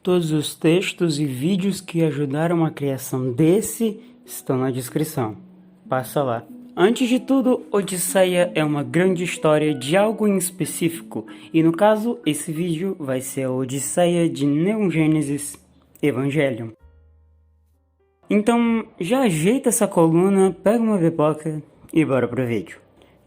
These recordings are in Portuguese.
Todos os textos e vídeos que ajudaram a criação desse estão na descrição. Passa lá. Antes de tudo, Odisseia é uma grande história de algo em específico, e no caso, esse vídeo vai ser a Odisseia de Neon Genesis Evangelion. Então, já ajeita essa coluna, pega uma pipoca e bora pro vídeo.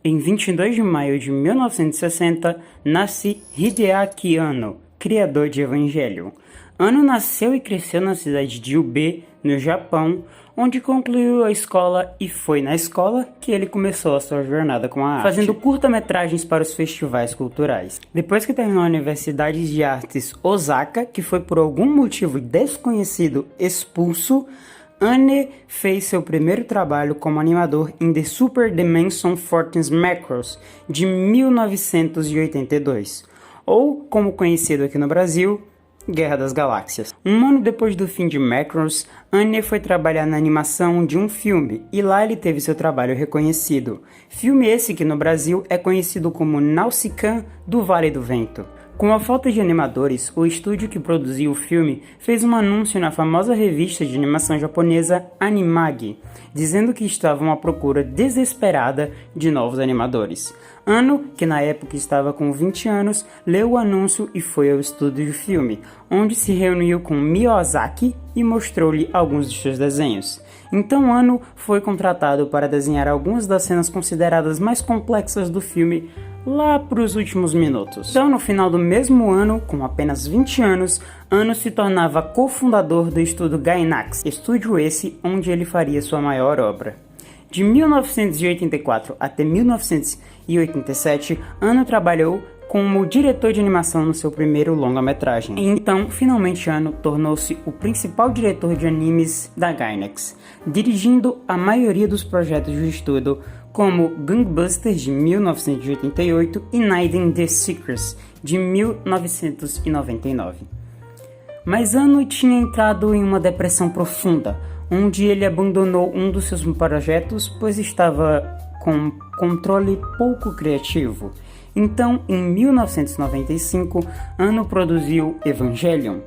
Em 22 de maio de 1960, nasce Hideaki Anno, criador de Evangelion. Anno nasceu e cresceu na cidade de Ube, no Japão, onde concluiu a escola, e foi na escola que ele começou a sua jornada com a arte, fazendo curta-metragens para os festivais culturais. Depois que terminou a Universidade de Artes Osaka, que foi por algum motivo desconhecido expulso, Anne fez seu primeiro trabalho como animador em The Super Dimension Fortress Macross, de 1982, ou, como conhecido aqui no Brasil, Guerra das Galáxias. Um ano depois do fim de Macross, Anne foi trabalhar na animação de um filme, e lá ele teve seu trabalho reconhecido. Filme esse que no Brasil é conhecido como Nausicaa do Vale do Vento. Com a falta de animadores, o estúdio que produziu o filme fez um anúncio na famosa revista de animação japonesa Animag, dizendo que estavam à procura desesperada de novos animadores. Anno, que na época estava com 20 anos, leu o anúncio e foi ao estúdio do filme, onde se reuniu com Miyazaki e mostrou-lhe alguns de seus desenhos. Então Anno foi contratado para desenhar algumas das cenas consideradas mais complexas do filme, lá para os últimos minutos. Então, no final do mesmo ano, com apenas 20 anos, Anno se tornava cofundador do estúdio Gainax, estúdio esse onde ele faria sua maior obra. De 1984 até 1987, Anno trabalhou como diretor de animação no seu primeiro longa-metragem. Então, finalmente Anno tornou-se o principal diretor de animes da Gainax, dirigindo a maioria dos projetos do estúdio, como Gangbusters de 1988 e Naiden the Secrets de 1999. Mas Anno tinha entrado em uma depressão profunda, onde ele abandonou um dos seus projetos, pois estava com controle pouco criativo. Então, em 1995, Anno produziu Evangelion.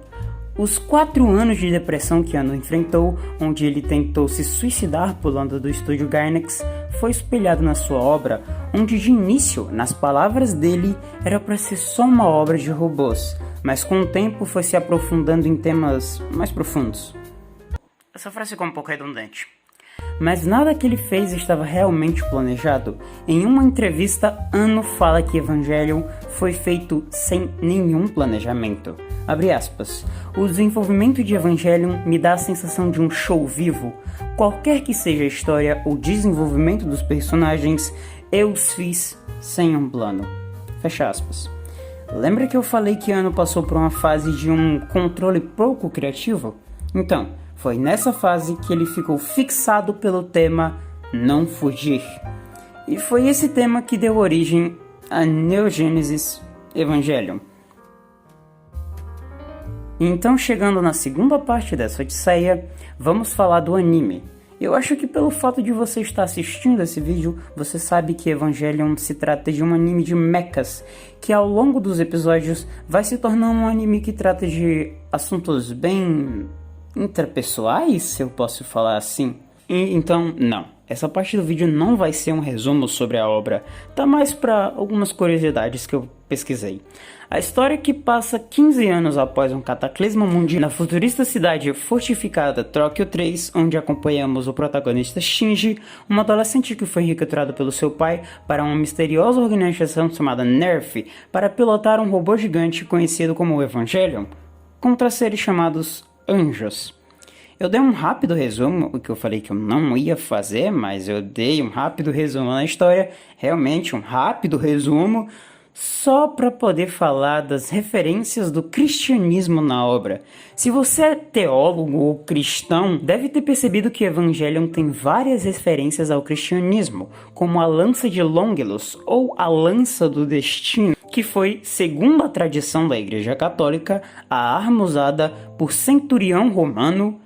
Os 4 anos de depressão que Anno enfrentou, onde ele tentou se suicidar pulando do estúdio Gainax, foi espelhado na sua obra, onde de início, nas palavras dele, era para ser só uma obra de robôs, mas com o tempo foi se aprofundando em temas mais profundos. Essa frase ficou um pouco redundante. Mas nada que ele fez estava realmente planejado. Em uma entrevista, Anno fala que Evangelion foi feito sem nenhum planejamento. Abre aspas. O desenvolvimento de Evangelion me dá a sensação de um show vivo. Qualquer que seja a história ou desenvolvimento dos personagens, eu os fiz sem um plano. Fecha aspas. Lembra que eu falei que Anno passou por uma fase de um controle pouco criativo? Então, foi nessa fase que ele ficou fixado pelo tema não fugir. E foi esse tema que deu origem a Neon Genesis Evangelion. Então, chegando na segunda parte dessa odisseia, vamos falar do anime. Eu acho que pelo fato de você estar assistindo esse vídeo, você sabe que Evangelion se trata de um anime de mechas, que ao longo dos episódios vai se tornando um anime que trata de assuntos bem interpessoais, se eu posso falar assim. Então, não. Essa parte do vídeo não vai ser um resumo sobre a obra, tá mais para algumas curiosidades que eu pesquisei. A história que passa 15 anos após um cataclismo mundial na futurista cidade fortificada Tóquio 3, onde acompanhamos o protagonista Shinji, um adolescente que foi recrutado pelo seu pai para uma misteriosa organização chamada NERF para pilotar um robô gigante conhecido como Evangelion, contra seres chamados anjos. Eu dei um rápido resumo, o que eu falei que eu não ia fazer, mas eu dei um rápido resumo na história, realmente um rápido resumo, só para poder falar das referências do cristianismo na obra. Se você é teólogo ou cristão, deve ter percebido que Evangelion tem várias referências ao cristianismo, como a lança de Longinus ou a lança do destino, que foi, segundo a tradição da Igreja Católica, a arma usada por centurião romano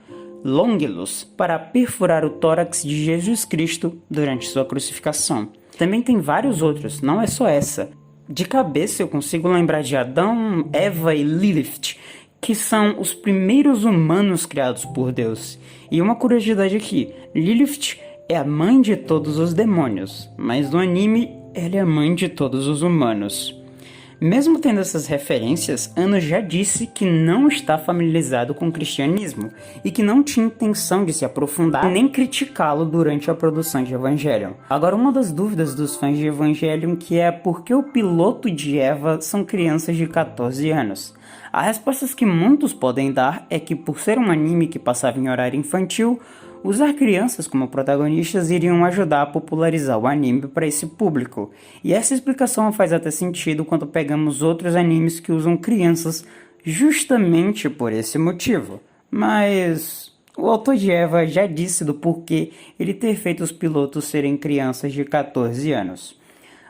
Longinus para perfurar o tórax de Jesus Cristo durante sua crucificação. Também tem vários outros, não é só essa. De cabeça eu consigo lembrar de Adão, Eva e Lilith, que são os primeiros humanos criados por Deus. E uma curiosidade aqui, Lilith é a mãe de todos os demônios, mas no anime ela é a mãe de todos os humanos. Mesmo tendo essas referências, Anno já disse que não está familiarizado com o cristianismo e que não tinha intenção de se aprofundar nem criticá-lo durante a produção de Evangelion. Agora, uma das dúvidas dos fãs de Evangelion que é por que o piloto de Eva são crianças de 14 anos. A resposta que muitos podem dar é que por ser um anime que passava em horário infantil, usar crianças como protagonistas iriam ajudar a popularizar o anime para esse público. E essa explicação faz até sentido quando pegamos outros animes que usam crianças justamente por esse motivo. Mas o autor de Eva já disse do porquê ele ter feito os pilotos serem crianças de 14 anos.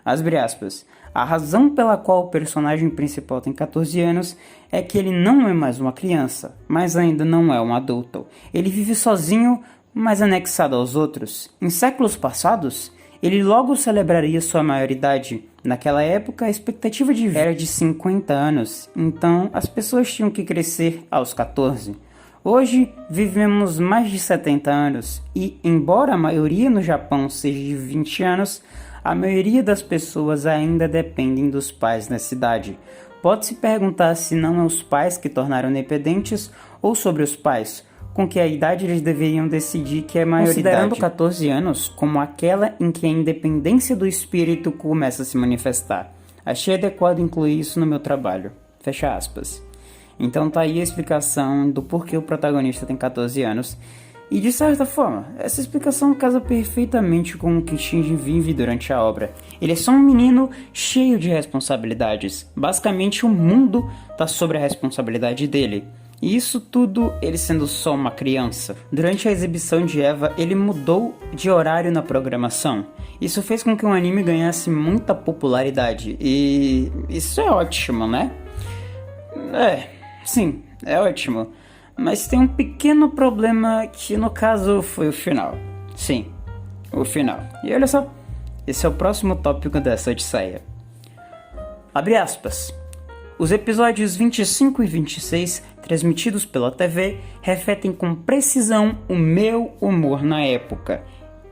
Abre aspas. A razão pela qual o personagem principal tem 14 anos é que ele não é mais uma criança, mas ainda não é um adulto. Ele vive sozinho, mas anexado aos outros. Em séculos passados, ele logo celebraria sua maioridade. Naquela época, a expectativa de vida era de 50 anos, então as pessoas tinham que crescer aos 14. Hoje, vivemos mais de 70 anos e, embora a maioria no Japão seja de 20 anos, a maioria das pessoas ainda dependem dos pais na cidade. Pode-se perguntar se não é os pais que tornaram independentes ou sobre os pais, com que a idade eles deveriam decidir que é maioridade. Considerando 14 anos como aquela em que a independência do espírito começa a se manifestar. Achei adequado incluir isso no meu trabalho. Fecha aspas. Então tá aí a explicação do porquê o protagonista tem 14 anos. E de certa forma, essa explicação casa perfeitamente com o que Shinji vive durante a obra. Ele é só um menino cheio de responsabilidades. Basicamente o mundo tá sobre a responsabilidade dele. E isso tudo ele sendo só uma criança. Durante a exibição de Eva, ele mudou de horário na programação. Isso fez com que o anime ganhasse muita popularidade. E isso é ótimo, né? Sim, é ótimo. Mas tem um pequeno problema que no caso foi o final. Sim, o final. E olha só, esse é o próximo tópico dessa odisseia. Abre aspas. Os episódios 25 e 26, transmitidos pela TV, refletem com precisão o meu humor na época.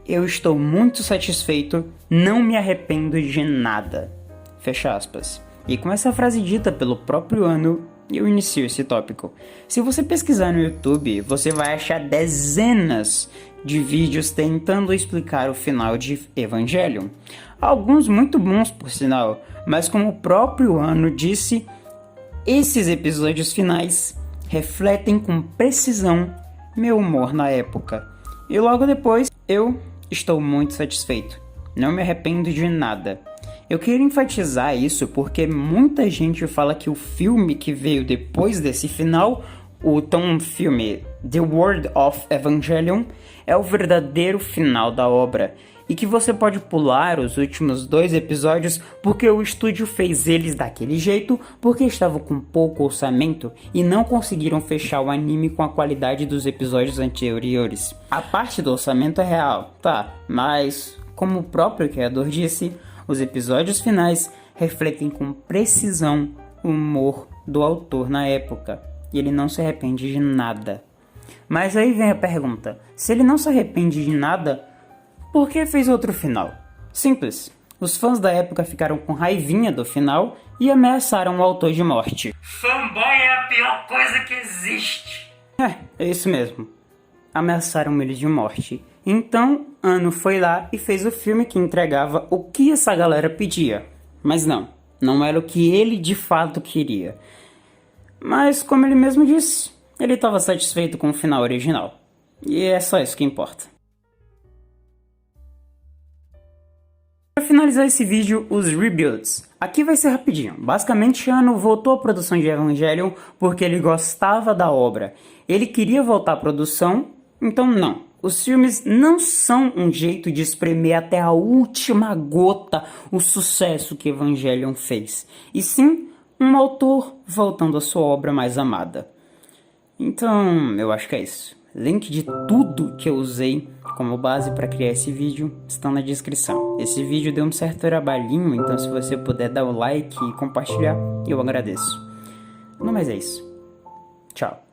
Eu estou muito satisfeito, não me arrependo de nada. Fecha aspas. E com essa frase dita pelo próprio Anno, eu inicio esse tópico. Se você pesquisar no YouTube, você vai achar dezenas de vídeos tentando explicar o final de Evangelion. Alguns muito bons, por sinal, mas como o próprio Anno disse, esses episódios finais refletem com precisão meu humor na época. E logo depois, eu estou muito satisfeito. Não me arrependo de nada. Eu queria enfatizar isso porque muita gente fala que o filme que veio depois desse final, o tão filme The World of Evangelion, é o verdadeiro final da obra. E que você pode pular os últimos 2 episódios porque o estúdio fez eles daquele jeito porque estavam com pouco orçamento e não conseguiram fechar o anime com a qualidade dos episódios anteriores. A parte do orçamento é real, tá, mas como o próprio criador disse, os episódios finais refletem com precisão o humor do autor na época, e ele não se arrepende de nada. Mas aí vem a pergunta, se ele não se arrepende de nada, por que fez outro final? Simples, os fãs da época ficaram com raivinha do final e ameaçaram o autor de morte. Fanboy é a pior coisa que existe. É isso mesmo, ameaçaram ele de morte. Então, Anno foi lá e fez o filme que entregava o que essa galera pedia. Mas não era o que ele de fato queria. Mas, como ele mesmo disse, ele estava satisfeito com o final original. E é só isso que importa. Para finalizar esse vídeo, os rebuilds. Aqui vai ser rapidinho. Basicamente, Anno voltou à produção de Evangelion porque ele gostava da obra. Ele queria voltar à produção, então não. Os filmes não são um jeito de espremer até a última gota o sucesso que Evangelion fez, e sim um autor voltando à sua obra mais amada. Então, eu acho que é isso. Link de tudo que eu usei como base para criar esse vídeo estão na descrição. Esse vídeo deu um certo trabalhinho, então se você puder dar o like e compartilhar, eu agradeço. No mais é isso. Tchau!